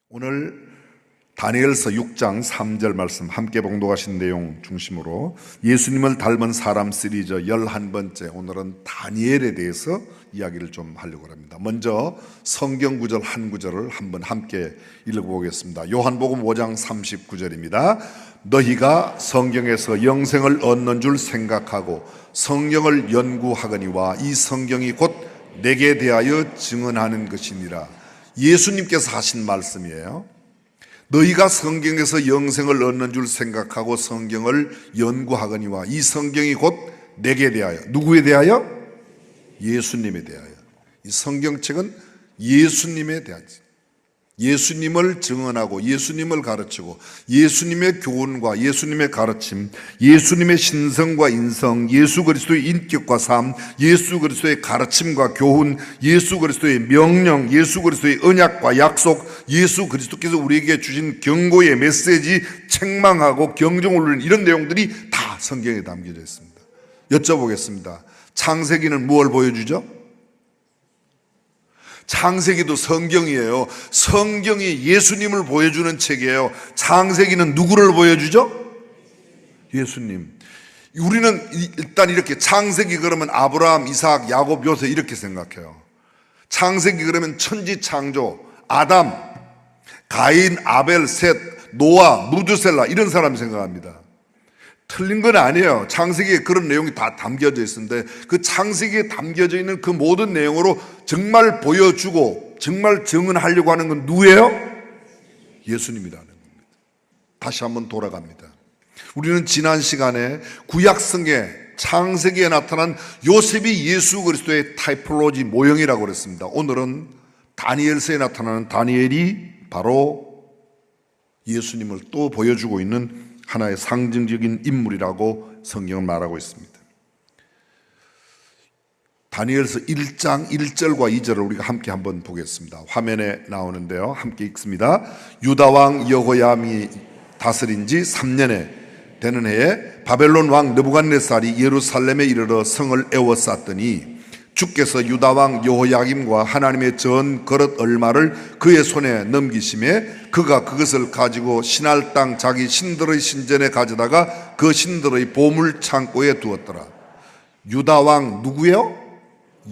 오늘 다니엘서 6장 3절 말씀 함께 봉독하신 내용 중심으로 예수님을 닮은 사람 시리즈 11번째, 오늘은 다니엘에 대해서 이야기를 좀 하려고 합니다. 먼저 성경 구절 한 구절을 한번 함께 읽어보겠습니다. 요한복음 5장 39절입니다. 너희가 성경에서 영생을 얻는 줄 생각하고 성경을 연구하거니와 이 성경이 곧 내게 대하여 증언하는 것이니라. 예수님께서 하신 말씀이에요. 너희가 성경에서 영생을 얻는 줄 생각하고 성경을 연구하거니와 이 성경이 곧 내게 대하여, 누구에 대하여? 예수님에 대하여. 이 성경책은 예수님에 대하지. 예수님을 증언하고 예수님을 가르치고 예수님의 교훈과 예수님의 가르침, 예수님의 신성과 인성, 예수 그리스도의 인격과 삶, 예수 그리스도의 가르침과 교훈, 예수 그리스도의 명령, 예수 그리스도의 언약과 약속, 예수 그리스도께서 우리에게 주신 경고의 메시지, 책망하고 경종을 울리는 이런 내용들이 다 성경에 담겨져 있습니다. 여쭤보겠습니다. 창세기는 무엇을 보여주죠? 창세기도 성경이에요. 성경이 예수님을 보여주는 책이에요. 창세기는 누구를 보여주죠? 예수님. 우리는 일단 이렇게 창세기 그러면 아브라함, 이삭, 야곱, 요셉 이렇게 생각해요. 창세기 그러면 천지 창조, 아담, 가인, 아벨, 셋, 노아, 무드셀라 이런 사람 생각합니다. 틀린 건 아니에요. 창세기에 그런 내용이 다 담겨져 있는데 그 창세기에 담겨져 있는 그 모든 내용으로 정말 보여주고 정말 증언하려고 하는 건 누구예요? 예수님이라는 겁니다. 다시 한번 돌아갑니다. 우리는 지난 시간에 구약성의 창세기에 나타난 요셉이 예수 그리스도의 타이폴로지 모형이라고 그랬습니다. 오늘은 다니엘서에 나타나는 다니엘이 바로 예수님을 또 보여주고 있는 하나의 상징적인 인물이라고 성경은 말하고 있습니다. 다니엘서 1장 1절과 2절을 우리가 함께 한번 보겠습니다. 화면에 나오는데요. 함께 읽습니다. 유다 왕 여호야김이 다스린 지 3년에 되는 해에 바벨론 왕 느부갓네살이 예루살렘에 이르러 성을 에워쌌더니 주께서 유다 왕 여호야김과 하나님의 전 그릇 얼마를 그의 손에 넘기심에 그가 그것을 가지고 신할 땅 자기 신들의 신전에 가져다가 그 신들의 보물 창고에 두었더라. 유다 왕 누구예요?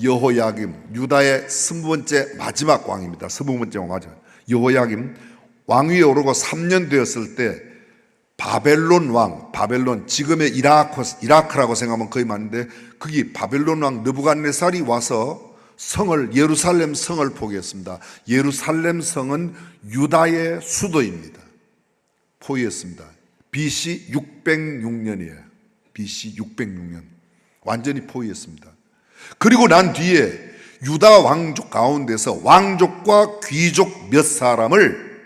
여호야김. 유다의 20번째 마지막 왕입니다. 20번째 왕 맞아요. 여호야김 왕위에 오르고 3년 되었을 때 바벨론 왕, 바벨론 지금의 이라크라고 생각하면 거의 맞는데 거기 바벨론 왕 느부갓네살이 와서 성을, 예루살렘 성을 포기했습니다. 예루살렘 성은 유다의 수도입니다. 포위했습니다. BC 606년이에요. BC 606년 완전히 포위했습니다. 그리고 난 뒤에 유다 왕족 가운데서 왕족과 귀족 몇 사람을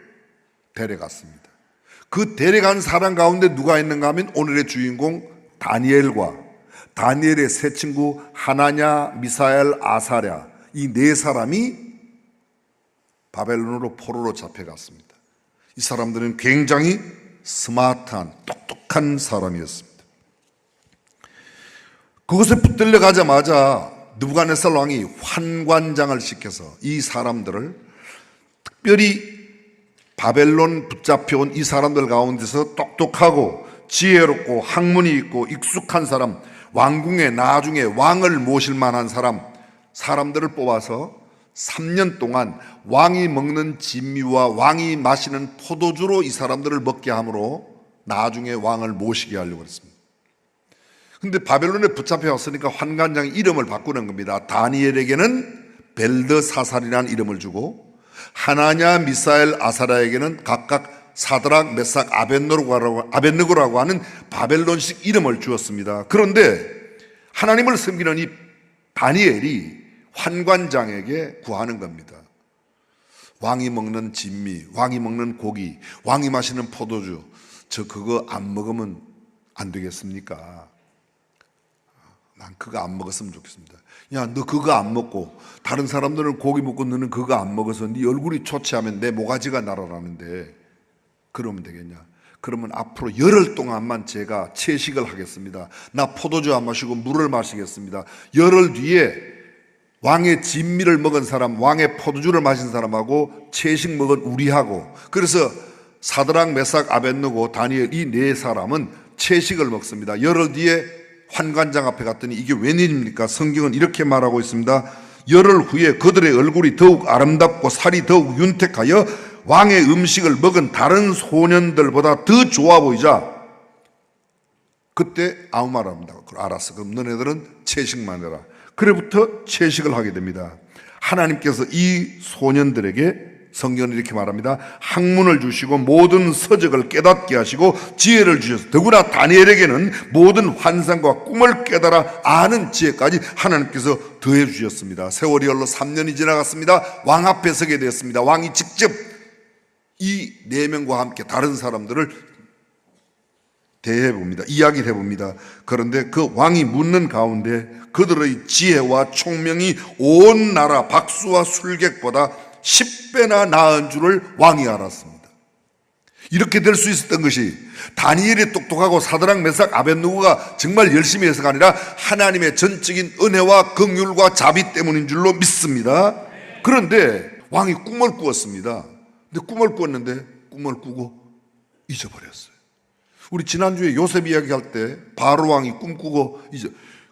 데려갔습니다. 그 데려간 사람 가운데 누가 있는가 하면 오늘의 주인공 다니엘과 다니엘의 세 친구 하나냐, 미사엘, 아사랴 이 네 사람이 바벨론으로 포로로 잡혀갔습니다. 이 사람들은 굉장히 스마트한 똑똑한 사람이었습니다. 그것에 붙들려 가자마자 느부갓네살 왕이 환관장을 시켜서 이 사람들을 특별히 바벨론 붙잡혀온 이 사람들 가운데서 똑똑하고 지혜롭고 학문이 있고 익숙한 사람, 왕궁에 나중에 왕을 모실 만한 사람들을 뽑아서 3년 동안 왕이 먹는 진미와 왕이 마시는 포도주로 이 사람들을 먹게 함으로 나중에 왕을 모시게 하려고 했습니다. 근데 바벨론에 붙잡혀 왔으니까 환관장이 이름을 바꾸는 겁니다. 다니엘에게는 벨드사살이라는 이름을 주고 하나냐, 미사엘, 아사랴에게는 각각 사드락, 메삭, 아벳느고라고 하는 바벨론식 이름을 주었습니다. 그런데 하나님을 섬기는 이 다니엘이 환관장에게 구하는 겁니다. 왕이 먹는 진미, 왕이 먹는 고기, 왕이 마시는 포도주, 저 그거 안 먹으면 안 되겠습니까? 난 그거 안 먹었으면 좋겠습니다. 야, 너 그거 안 먹고 다른 사람들은 고기 먹고 너는 그거 안 먹어서 네 얼굴이 초췌하면 내 모가지가 날아가는데 그러면 되겠냐? 그러면 앞으로 열흘 동안만 제가 채식을 하겠습니다. 나 포도주 안 마시고 물을 마시겠습니다. 열흘 뒤에 왕의 진미를 먹은 사람, 왕의 포도주를 마신 사람하고 채식 먹은 우리하고, 그래서 사드락, 메삭, 아벳느고, 다니엘 이 네 사람은 채식을 먹습니다. 열흘 뒤에 환관장 앞에 갔더니 이게 웬일입니까? 성경은 이렇게 말하고 있습니다. 열흘 후에 그들의 얼굴이 더욱 아름답고 살이 더욱 윤택하여 왕의 음식을 먹은 다른 소년들보다 더 좋아 보이자 그때 아무 말 안 합니다. 알았어. 그럼 너네들은 채식만 해라. 그래부터 채식을 하게 됩니다. 하나님께서 이 소년들에게 성경은 이렇게 말합니다. 학문을 주시고 모든 서적을 깨닫게 하시고 지혜를 주셔서 더구나 다니엘에게는 모든 환상과 꿈을 깨달아 아는 지혜까지 하나님께서 더해 주셨습니다. 세월이 흘러 3년이 지나갔습니다. 왕 앞에 서게 되었습니다. 왕이 직접 이 네 명과 함께 다른 사람들을 대해봅니다. 이야기를 해봅니다. 그런데 그 왕이 묻는 가운데 그들의 지혜와 총명이 온 나라 박수와 술객보다 10배나 나은 줄을 왕이 알았습니다. 이렇게 될 수 있었던 것이 다니엘이 똑똑하고 사드락, 메삭, 아벳느고가 정말 열심히 해서가 아니라 하나님의 전적인 은혜와 긍휼과 자비 때문인 줄로 믿습니다. 그런데 왕이 꿈을 꾸었습니다. 근데 꿈을 꾸었는데 꿈을 꾸고 잊어버렸어요. 우리 지난주에 요셉 이야기할 때 바로 왕이 꿈꾸고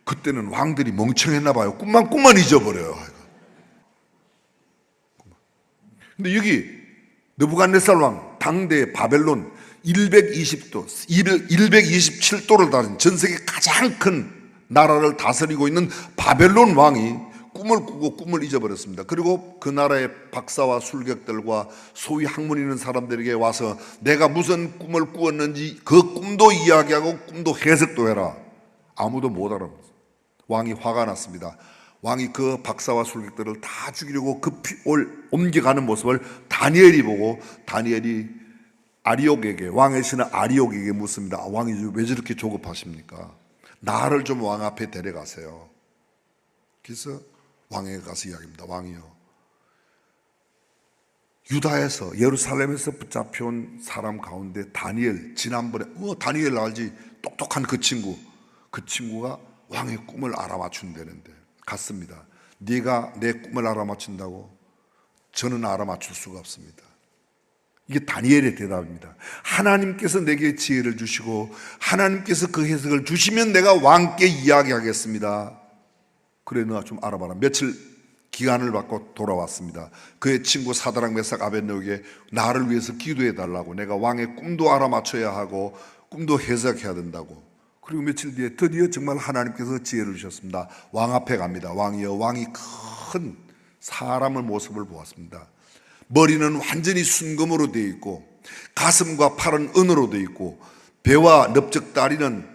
그때는 왕들이 멍청했나 봐요. 꿈만 잊어버려요. 근데 여기 느부갓네살 왕 당대 바벨론 127도를 다른 전 세계 가장 큰 나라를 다스리고 있는 바벨론 왕이 꿈을 꾸고 꿈을 잊어버렸습니다. 그리고 그 나라의 박사와 술객들과 소위 학문 있는 사람들에게 와서 내가 무슨 꿈을 꾸었는지 그 꿈도 이야기하고 꿈도 해석도 해라. 아무도 못 알아봤어요. 왕이 화가 났습니다. 왕이 그 박사와 술객들을 다 죽이려고 급히 옮겨가는 모습을 다니엘이 보고 다니엘이 아리옥에게, 왕의 신하 아리옥에게 묻습니다. 왕이 왜 저렇게 조급하십니까? 나를 좀 왕 앞에 데려가세요. 그래서 왕에게 가서 이야기합니다. 왕이요, 유다에서 예루살렘에서 붙잡혀온 사람 가운데 다니엘, 지난번에 다니엘 알지? 똑똑한 그 친구가 왕의 꿈을 알아맞춘다는데 갔습니다. 네가 내 꿈을 알아맞춘다고? 저는 알아맞출 수가 없습니다. 이게 다니엘의 대답입니다. 하나님께서 내게 지혜를 주시고 하나님께서 그 해석을 주시면 내가 왕께 이야기하겠습니다. 그래, 너 좀 알아봐라. 며칠 기간을 받고 돌아왔습니다. 그의 친구 사드락, 메삭, 아벳느고에게 나를 위해서 기도해 달라고, 내가 왕의 꿈도 알아맞혀야 하고 꿈도 해석해야 된다고. 그리고 며칠 뒤에 드디어 정말 하나님께서 지혜를 주셨습니다. 왕 앞에 갑니다. 왕이여, 왕이 큰 사람의 모습을 보았습니다. 머리는 완전히 순금으로 되어 있고 가슴과 팔은 은으로 되어 있고 배와 넓적다리는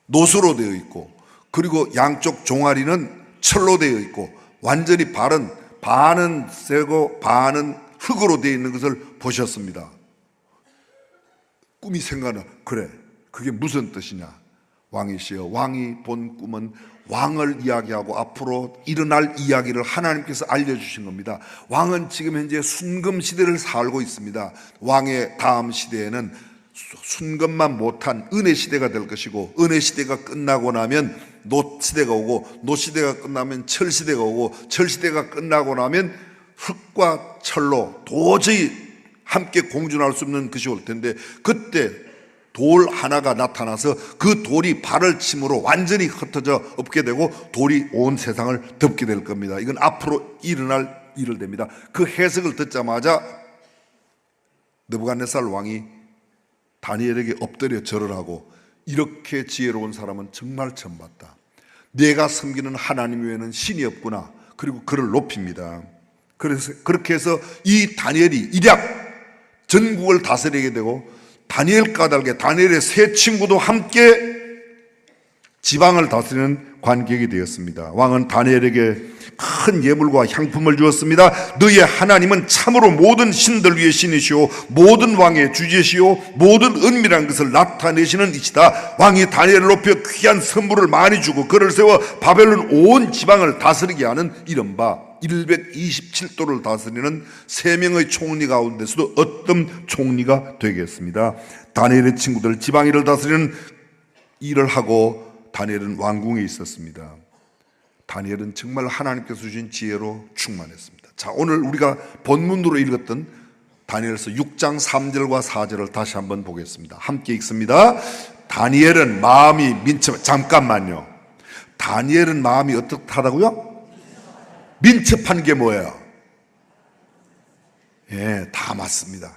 노수로 되어 있고 그리고 양쪽 종아리는 철로 되어 있고 완전히 반은 새고 반은 흙으로 되어 있는 것을 보셨습니다. 꿈이 생각나. 그래, 그게 무슨 뜻이냐? 왕이시여, 왕이 본 꿈은 왕을 이야기하고 앞으로 일어날 이야기를 하나님께서 알려주신 겁니다. 왕은 지금 현재 순금 시대를 살고 있습니다. 왕의 다음 시대에는 순금만 못한 은혜 시대가 될 것이고 은혜 시대가 끝나고 나면 노 시대가 오고 노 시대가 끝나면 철 시대가 오고 철 시대가 끝나고 나면 흙과 철로 도저히 함께 공존할 수 없는 것이 올 텐데 그때 돌 하나가 나타나서 그 돌이 발을 침으로 완전히 흩어져 없게 되고 돌이 온 세상을 덮게 될 겁니다. 이건 앞으로 일어날 일을 됩니다. 그 해석을 듣자마자 느부갓네살 왕이 다니엘에게 엎드려 절을 하고 이렇게 지혜로운 사람은 정말 처음 봤다. 내가 섬기는 하나님 외에는 신이 없구나. 그리고 그를 높입니다. 그래서 그렇게 해서 이 다니엘이 일약 전국을 다스리게 되고 다니엘 까닭에 다니엘의 세 친구도 함께 지방을 다스리는 관객이 되었습니다. 왕은 다니엘에게 큰 예물과 향품을 주었습니다. 너의 하나님은 참으로 모든 신들 위의 신이시오 모든 왕의 주제시오 모든 은밀한 것을 나타내시는 이시다. 왕이 다니엘을 높여 귀한 선물을 많이 주고 그를 세워 바벨론 온 지방을 다스리게 하는 이른바 127도를 다스리는 세 명의 총리 가운데서도 어떤 총리가 되겠습니다. 다니엘의 친구들 지방일을 다스리는 일을 하고 다니엘은 왕궁에 있었습니다. 다니엘은 정말 하나님께서 주신 지혜로 충만했습니다. 자, 오늘 우리가 본문으로 읽었던 다니엘서 6장 3절과 4절을 다시 한번 보겠습니다. 함께 읽습니다. 다니엘은 마음이 잠깐만요. 다니엘은 마음이 어떻다고요? 민첩한 게 뭐예요? 예, 다 맞습니다.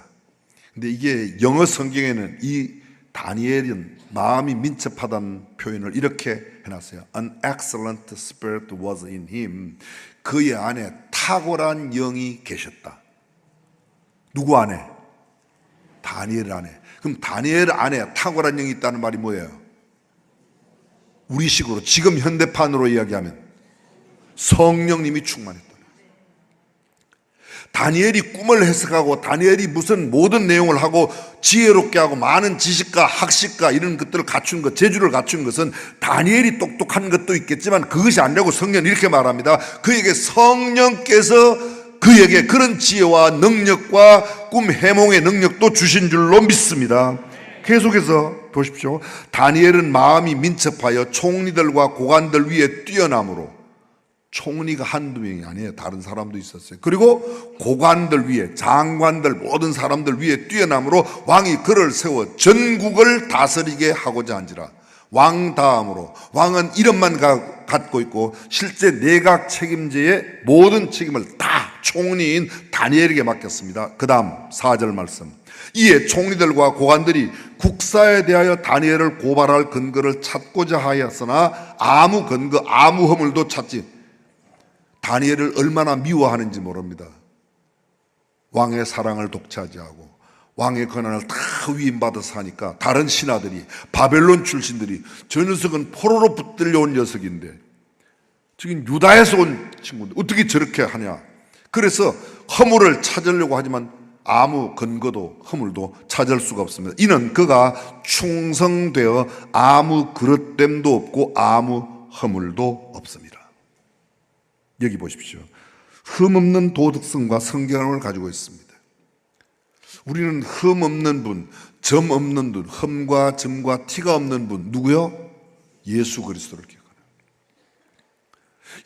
근데 이게 영어 성경에는 이 다니엘은 마음이 민첩하다는 표현을 이렇게 해놨어요. An excellent spirit was in him. 그의 안에 탁월한 영이 계셨다. 누구 안에? 다니엘 안에. 그럼 다니엘 안에 탁월한 영이 있다는 말이 뭐예요? 우리식으로 지금 현대판으로 이야기하면 성령님이 충만했다. 다니엘이 꿈을 해석하고 다니엘이 무슨 모든 내용을 하고 지혜롭게 하고 많은 지식과 학식과 이런 것들을 갖춘 것, 재주를 갖춘 것은 다니엘이 똑똑한 것도 있겠지만 그것이 아니라고 성경은 이렇게 말합니다. 그에게 성령께서 그에게 그런 지혜와 능력과 꿈 해몽의 능력도 주신 줄로 믿습니다. 계속해서 보십시오. 다니엘은 마음이 민첩하여 총리들과 고관들 위에 뛰어남으로, 총리가 한두 명이 아니에요. 다른 사람도 있었어요. 그리고 고관들 위에, 장관들, 모든 사람들 위에 뛰어남으로 왕이 그를 세워 전국을 다스리게 하고자 한지라. 왕 다음으로, 왕은 이름만 갖고 있고 실제 내각 책임제의 모든 책임을 다 총리인 다니엘에게 맡겼습니다. 그 다음 4절 말씀. 이에 총리들과 고관들이 국사에 대하여 다니엘을 고발할 근거를 찾고자 하였으나 아무 근거, 아무 허물도 찾지. 다니엘을 얼마나 미워하는지 모릅니다. 왕의 사랑을 독차지하고 왕의 권한을 다 위임받아서 하니까 다른 신하들이, 바벨론 출신들이, 저 녀석은 포로로 붙들려온 녀석인데 지금 유다에서 온 친구인데 어떻게 저렇게 하냐. 그래서 허물을 찾으려고 하지만 아무 근거도 허물도 찾을 수가 없습니다. 이는 그가 충성되어 아무 그릇됨도 없고 아무 허물도 없습니다. 여기 보십시오. 흠없는 도덕성과 성경을 가지고 있습니다. 우리는 흠 없는 분, 점 없는 분, 흠과 점과 티가 없는 분, 누구요? 예수 그리스도를 기억하는.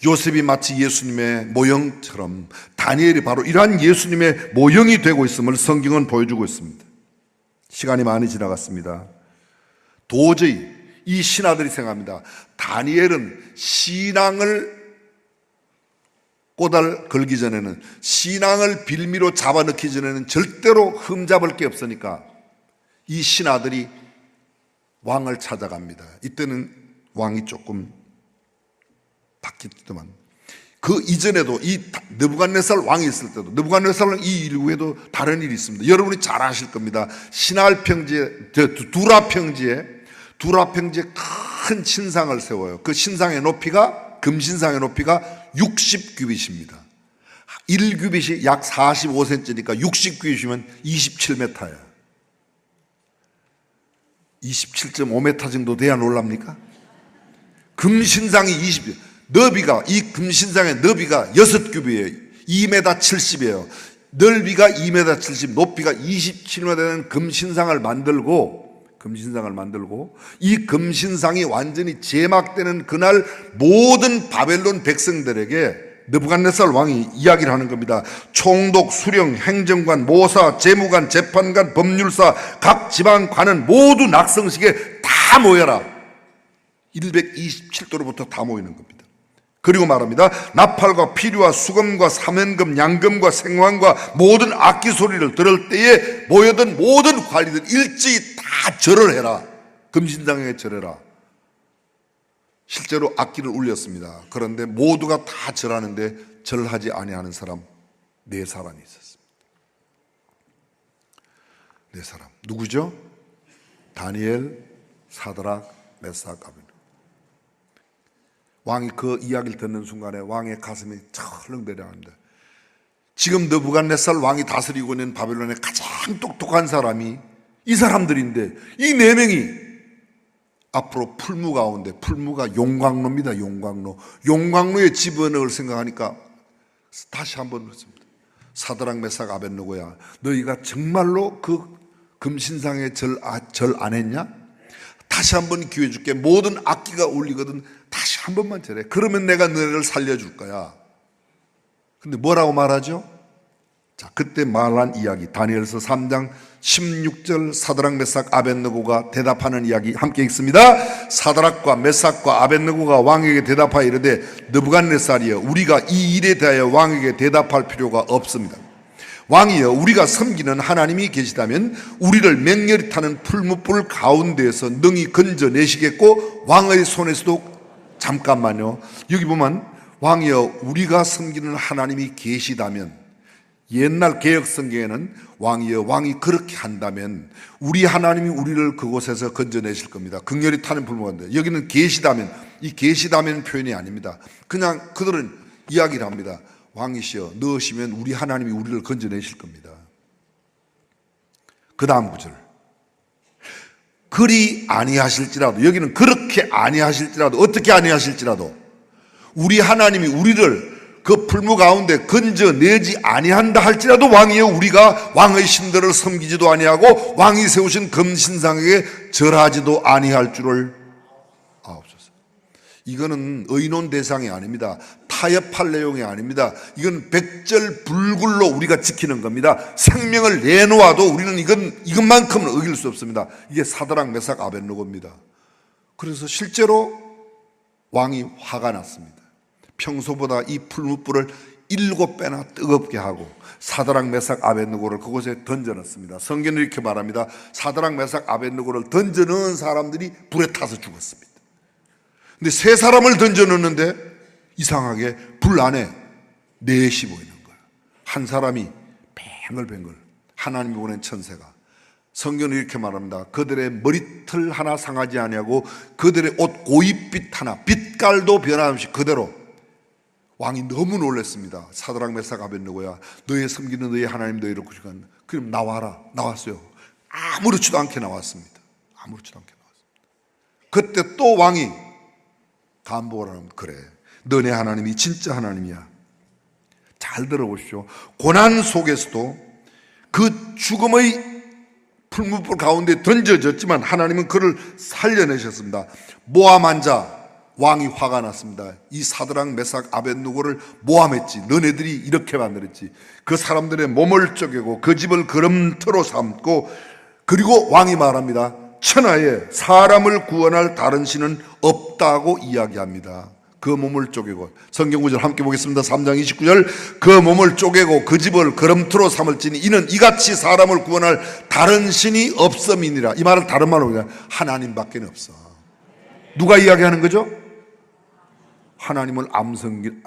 요셉이 마치 예수님의 모형처럼 다니엘이 바로 이러한 예수님의 모형이 되고 있음을 성경은 보여주고 있습니다. 시간이 많이 지나갔습니다. 도저히 이 신하들이 생각합니다. 다니엘은 신앙을 꼬달 걸기 전에는, 신앙을 빌미로 잡아넣기 전에는 절대로 흠잡을 게 없으니까 이 신하들이 왕을 찾아갑니다. 이때는 왕이 조금 바뀌었지만 그 이전에도 이 느부갓네살 왕이 있을 때도, 느부갓네살 이 이후에도 다른 일이 있습니다. 여러분이 잘 아실 겁니다. 신할 평지에, 두라 평지에 큰 신상을 세워요. 그 신상의 높이가, 금신상의 높이가 60규빗입니다. 1규빗이 약 45cm니까 60규빗이면 27m예요. 27.5m 정도 돼야 놀랍니까? 금신상이 20, 너비가, 이 금신상의 너비가 6규빗이에요. 2m 70이에요. 넓이가 2m 70, 높이가 27m 되는 금신상을 만들고 이 금신상이 완전히 제막되는 그날 모든 바벨론 백성들에게 느부갓네살 왕이 이야기를 하는 겁니다. 총독, 수령, 행정관, 모사, 재무관, 재판관, 법률사, 각 지방관은 모두 낙성식에 다 모여라. 127도로부터 다 모이는 겁니다. 그리고 말합니다. 나팔과 피류와 수금과 사면금, 양금과 생황과 모든 악기 소리를 들을 때에 모여든 모든 관리들 일제히 다 절을 해라. 금신상에 절해라. 실제로 악기를 울렸습니다. 그런데 모두가 다 절하는데 절하지 아니하는 사람 4사람이 있었습니다. 4사람. 누구죠? 다니엘, 사드락, 메삭, 아벤노고. 왕이 그 이야기를 듣는 순간에 왕의 가슴이 철렁 내려갑니다. 지금 느부갓네살 왕이 다스리고 있는 바벨론의 가장 똑똑한 사람이 이 사람들인데 이 4명이 앞으로 풀무 가운데, 풀무가 용광로입니다. 용광로에 집어넣을 생각하니까 다시 한번 그렇습니다. 사드락, 메삭, 아벤노고야, 너희가 정말로 그 금신상에 절 안 했냐? 다시 한번 기회 줄게. 모든 악기가 울리거든 다시 한 번만 절해. 그러면 내가 너희를 살려줄 거야. 근데 뭐라고 말하죠? 자, 그때 말한 이야기, 다니엘서 3장 16절 사드락 메삭 아벳느고가 대답하는 이야기 함께 읽습니다. 사드락과 메삭과 아벳느고가 왕에게 대답하여 이르되 느부갓네살이여, 우리가 이 일에 대하여 왕에게 대답할 필요가 없습니다. 왕이여, 우리가 섬기는 하나님이 계시다면 우리를 맹렬히 타는 풀무불 가운데에서 능히 건져내시겠고 왕의 손에서도, 잠깐만요, 여기 보면 왕이여 우리가 섬기는 하나님이 계시다면, 옛날 개혁 성경에는 왕이여, 왕이 그렇게 한다면 우리 하나님이 우리를 그곳에서 건져내실 겁니다. 극렬히 타는 불무가운데. 여기는 계시다면, 이 계시다면 표현이 아닙니다. 그냥 그들은 이야기를 합니다. 왕이시여 넣으시면 우리 하나님이 우리를 건져내실 겁니다. 그 다음 구절, 그리 아니하실지라도, 여기는 그렇게 아니하실지라도, 어떻게 아니하실지라도 우리 하나님이 우리를 그 풀무 가운데 건져내지 아니한다 할지라도 왕이여, 우리가 왕의 신들을 섬기지도 아니하고 왕이 세우신 금신상에게 절하지도 아니할 줄을 아옵소서. 이거는 의논 대상이 아닙니다. 타협할 내용이 아닙니다. 이건 백절불굴로 우리가 지키는 겁니다. 생명을 내놓아도 우리는 이것만큼은 어길 수 없습니다. 이게 사드락 메삭 아벳느고입니다. 그래서 실제로 왕이 화가 났습니다. 평소보다 이 풀무불을 7배나 뜨겁게 하고 사드락 메삭 아벳느고를 그곳에 던져넣습니다. 성경은 이렇게 말합니다. 사드락 메삭 아벳느고를 던져넣은 사람들이 불에 타서 죽었습니다. 근데 세 사람을 던져넣는데 이상하게 불 안에 넷이 보이는 거예요. 한 사람이 뱅글뱅글, 하나님이 보낸 천사가. 성경은 이렇게 말합니다. 그들의 머리털 하나 상하지 아니하고 그들의 옷 고입빛 하나, 빛깔도 변함없이 그대로. 왕이 너무 놀랐습니다. 사드락 메삭 아벳느고야, 너희 섬기는 너희 하나님 너희를 구속한다. 그럼 나와라. 나왔어요. 아무렇지도 않게 나왔습니다. 아무렇지도 않게 나왔습니다. 그때 또 왕이 간보를 하면, 그래, 너네 하나님이 진짜 하나님이야. 잘 들어보십시오. 고난 속에서도 그 죽음의 풀무불 가운데 던져졌지만 하나님은 그를 살려내셨습니다. 모함 환자, 왕이 화가 났습니다. 이 사드락 메삭 아벳느고를 모함했지, 너네들이 이렇게 만들었지. 그 사람들의 몸을 쪼개고 그 집을 거름터로 삼고, 그리고 왕이 말합니다. 천하에 사람을 구원할 다른 신은 없다고 이야기합니다. 그 몸을 쪼개고, 성경구절 함께 보겠습니다. 3장 29절, 그 몸을 쪼개고 그 집을 거름터로 삼을지니 이는 이같이 사람을 구원할 다른 신이 없음이니라. 이 말을 다른 말로 그냥 하나님밖에 없어. 누가 이야기하는 거죠? 하나님을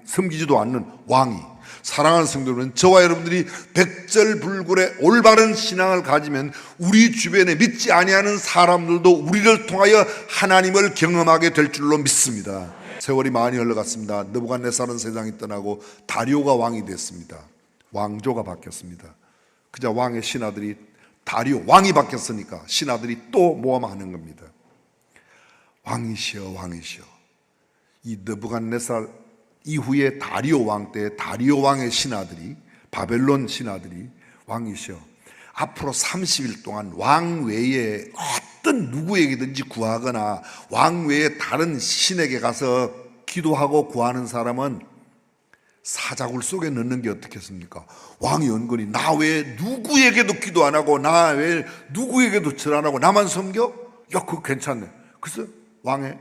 섬기지도 않는 왕이. 사랑하는 성도들은, 저와 여러분들이 백절불굴의 올바른 신앙을 가지면 우리 주변에 믿지 아니하는 사람들도 우리를 통하여 하나님을 경험하게 될 줄로 믿습니다. 세월이 많이 흘러갔습니다. 느부갓네살은 세상이 떠나고 다리오가 왕이 됐습니다. 왕조가 바뀌었습니다. 그저 왕의 신하들이, 다리오 왕이 바뀌었으니까 신하들이 또 모함하는 겁니다. 왕이시여, 왕이시여. 이 느부갓네살 이후에 다리오 왕 때 다리오 왕의 신하들이, 바벨론 신하들이, 왕이시여, 앞으로 30일 동안 왕 외에 어떤 누구에게든지 구하거나 왕 외에 다른 신에게 가서 기도하고 구하는 사람은 사자굴 속에 넣는 게 어떻겠습니까? 왕이 은근히 나 외에 누구에게도 기도 안 하고 나 외에 누구에게도 절 안 하고 나만 섬겨? 야, 그거 괜찮네. 그래서 왕의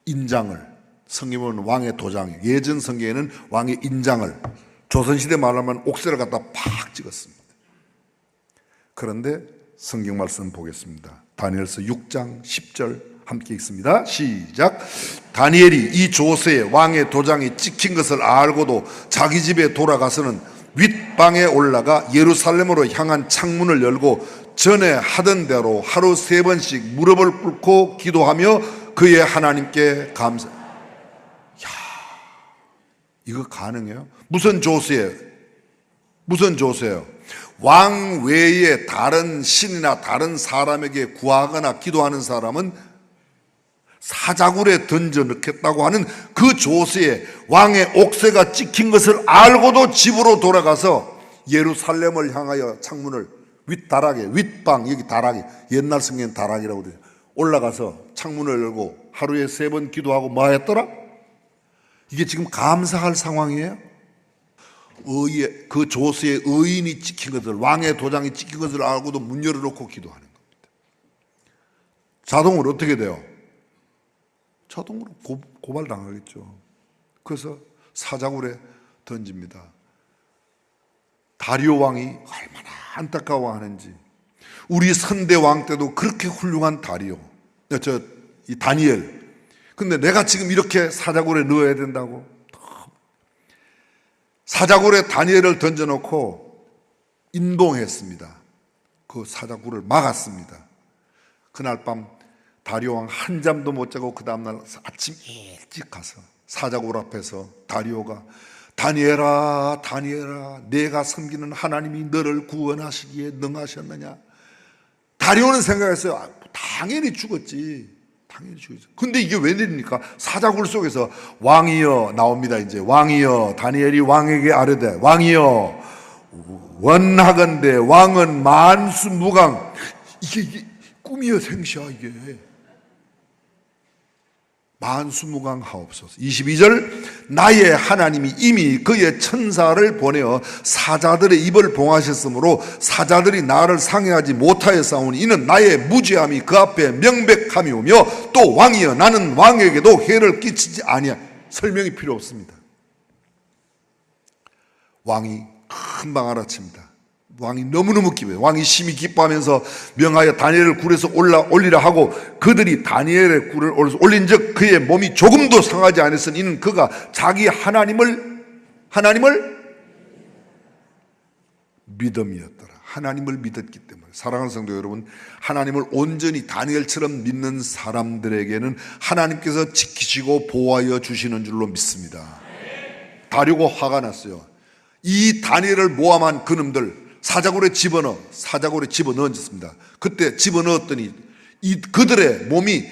인장을, 성경은 왕의 도장, 예전 성경에는 왕의 인장을, 조선시대 말하면 옥새를 갖다 팍 찍었습니다. 그런데 성경 말씀 보겠습니다. 다니엘서 6장 10절 함께 읽습니다. 시작. 다니엘이 이 조서에 왕의 도장이 찍힌 것을 알고도 자기 집에 돌아가서는 윗방에 올라가 예루살렘으로 향한 창문을 열고 전에 하던 대로 하루 3번씩 무릎을 꿇고 기도하며 그의 하나님께 감사. 이거 가능해요? 무슨 조서예요? 무슨 조서예요? 왕 외에 다른 신이나 다른 사람에게 구하거나 기도하는 사람은 사자굴에 던져 넣겠다고 하는 그 조서에 왕의 옥새가 찍힌 것을 알고도 집으로 돌아가서 예루살렘을 향하여 창문을, 윗다락에, 윗방, 여기 다락이, 옛날 성경엔 다락이라고 그래요. 올라가서 창문을 열고 하루에 3번 기도하고 뭐 했더라? 이게 지금 감사할 상황이에요? 그 조서에 의인이 찍힌 것을, 왕의 도장이 찍힌 것을 알고도 문 열어놓고 기도하는 겁니다. 자동으로 어떻게 돼요? 자동으로 고발당하겠죠. 그래서 사자굴에 던집니다. 다리오 왕이 얼마나 안타까워하는지. 우리 선대왕 때도 그렇게 훌륭한 이 다니엘. 근데 내가 지금 이렇게 사자굴에 넣어야 된다고? 사자굴에 다니엘을 던져놓고 인봉했습니다. 그 사자굴을 막았습니다. 그날 밤 다리오 왕 한 잠도 못 자고 그 다음날 아침 일찍 가서 사자굴 앞에서 다리오가 다니엘아, 다니엘아, 내가 섬기는 하나님이 너를 구원하시기에 능하셨느냐? 다리오는 생각했어요. 당연히 죽었지. 당연히 죽었지. 근데 이게 웬일입니까? 사자굴 속에서 왕이여 나옵니다. 이제 왕이여, 다니엘이 왕에게 아뢰되 왕이여 원하건대 왕은 만수무강. 이게 꿈이여 생시야. 이게 만수무강하옵소서. 22절 나의 하나님이 이미 그의 천사를 보내어 사자들의 입을 봉하셨으므로 사자들이 나를 상해하지 못하였사오니 이는 나의 무죄함이 그 앞에 명백함이오며 또 왕이여 나는 왕에게도 해를 끼치지 아니하. 설명이 필요 없습니다. 왕이 금방 알아챕니다. 왕이 너무너무 기뻐요. 왕이 심히 기뻐하면서 명하여 다니엘을 굴에서 올리라 하고 그들이 다니엘의 굴을 올린 즉 그의 몸이 조금도 상하지 않았으니 이는 그가 자기 하나님을 믿음이었더라. 하나님을 믿었기 때문에. 사랑하는 성도 여러분, 하나님을 온전히 다니엘처럼 믿는 사람들에게는 하나님께서 지키시고 보호하여 주시는 줄로 믿습니다. 다리오가 화가 났어요. 이 다니엘을 모함한 그놈들 사자굴에 집어넣었습니다. 그때 집어넣었더니 그들의 몸이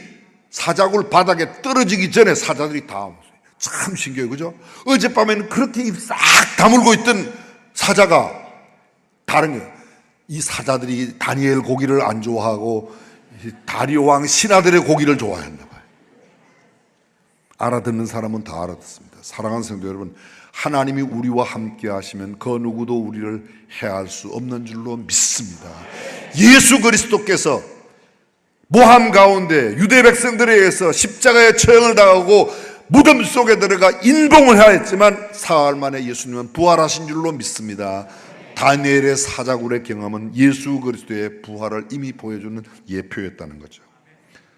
사자굴 바닥에 떨어지기 전에 사자들이 다 왔어요. 참 신기해요. 그죠? 어젯밤에는 그렇게 입 싹 다물고 있던 사자가 다른 거예요. 이 사자들이 다니엘 고기를 안 좋아하고 다리오 왕 신하들의 고기를 좋아했나 봐요. 알아듣는 사람은 다 알아듣습니다. 사랑하는 성도 여러분, 하나님이 우리와 함께 하시면 그 누구도 우리를 해할 수 없는 줄로 믿습니다. 예수 그리스도께서 모함 가운데 유대 백성들에 의해서 십자가의 처형을 당하고 무덤 속에 들어가 인봉을 하였지만 사흘 만에 예수님은 부활하신 줄로 믿습니다. 다니엘의 사자굴의 경험은 예수 그리스도의 부활을 이미 보여주는 예표였다는 거죠.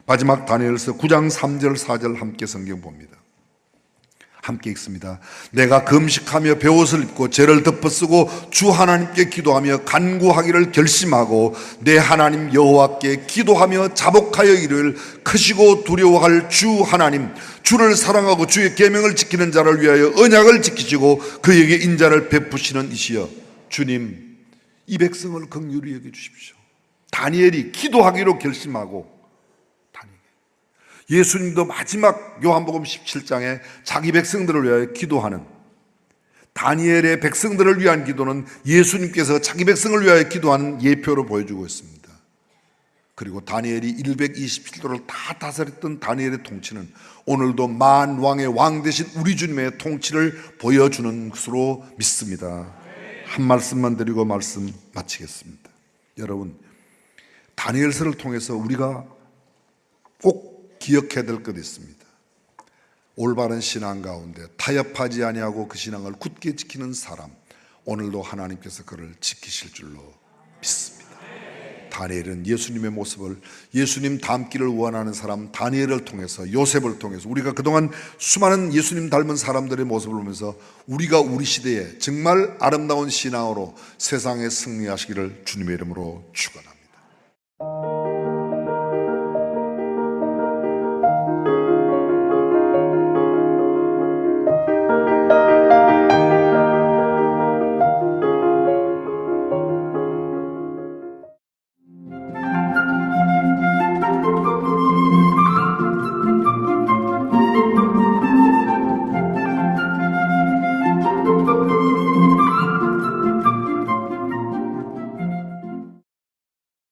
마지막 다니엘서 9장 3절 4절 함께 성경 봅니다. 함께 읽습니다. 내가 금식하며 베옷을 입고 죄를 덮어쓰고 주 하나님께 기도하며 간구하기를 결심하고 내 하나님 여호와께 기도하며 자복하여 이르기를 크시고 두려워할 주 하나님, 주를 사랑하고 주의 계명을 지키는 자를 위하여 언약을 지키시고 그에게 인자를 베푸시는 이시여 주님, 이 백성을 긍휼히 여겨 주십시오. 다니엘이 기도하기로 결심하고, 예수님도 마지막 요한복음 17장에 자기 백성들을 위하여 기도하는, 다니엘의 백성들을 위한 기도는 예수님께서 자기 백성을 위하여 기도하는 예표로 보여주고 있습니다. 그리고 다니엘이 127도를 다 다스렸던 다니엘의 통치는 오늘도 만왕의 왕 되신 우리 주님의 통치를 보여주는 것으로 믿습니다. 한 말씀만 드리고 말씀 마치겠습니다. 여러분, 다니엘서를 통해서 우리가 꼭 기억해야 될 것이 있습니다. 올바른 신앙 가운데 타협하지 아니하고 그 신앙을 굳게 지키는 사람, 오늘도 하나님께서 그를 지키실 줄로 믿습니다. 다니엘은 예수님의 모습을, 예수님 닮기를 원하는 사람 다니엘을 통해서, 요셉을 통해서 우리가 그동안 수많은 예수님 닮은 사람들의 모습을 보면서 우리가 우리 시대에 정말 아름다운 신앙으로 세상에 승리하시기를 주님의 이름으로 축원합니다.